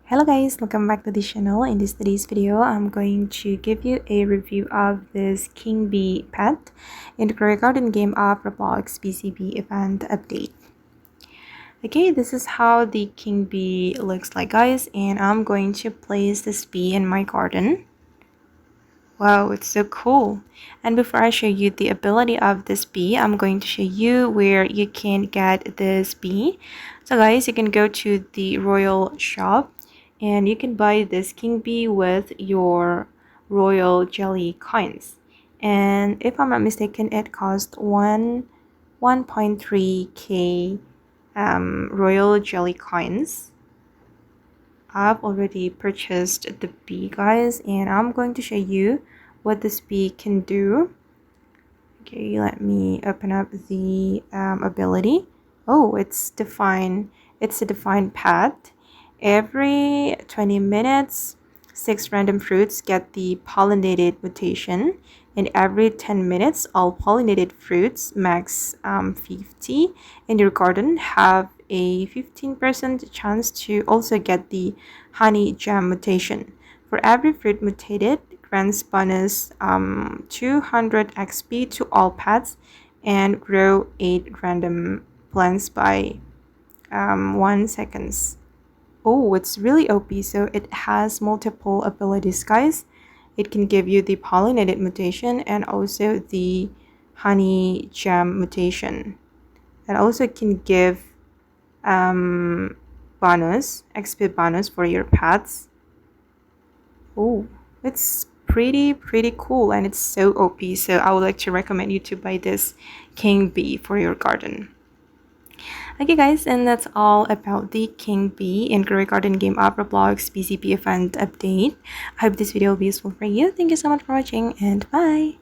Hello guys, welcome back to the channel. In today's video, I'm going to give you a review of this king bee pet in the garden game of Roblox BCB event update. Okay, this is how the king bee looks like, guys, and I'm going to place this bee in my garden. Wow, it's so cool. And before I show you the ability of this bee, I'm going to show you where you can get this bee. So guys, you can go to the royal shop and you can buy this king bee with your royal jelly coins. And if I'm not mistaken, it costs 1.3k royal jelly coins. I've already purchased the bee, guys, and I'm going to show you what this bee can do. Okay, let me open up the ability. Oh, it's a defined path. Every 20 minutes 6 random fruits get the pollinated mutation, and every 10 minutes all pollinated fruits max 50 in your garden have a 15% chance to also get the honey gem mutation. For every fruit mutated, grants bonus 200 XP to all pets and grow 8 random plants by 1 seconds. Oh, it's really OP, so it has multiple abilities, guys. It can give you the pollinated mutation and also the honey gem mutation. And also can give bonus, XP bonus for your pets. Oh, it's pretty cool and it's so OP, so I would like to recommend you to buy this king bee for your garden. Okay guys, and that's all about the king bee in garden game of Roblox BCB event update. I hope this video will be useful for you. Thank you so much for watching and bye.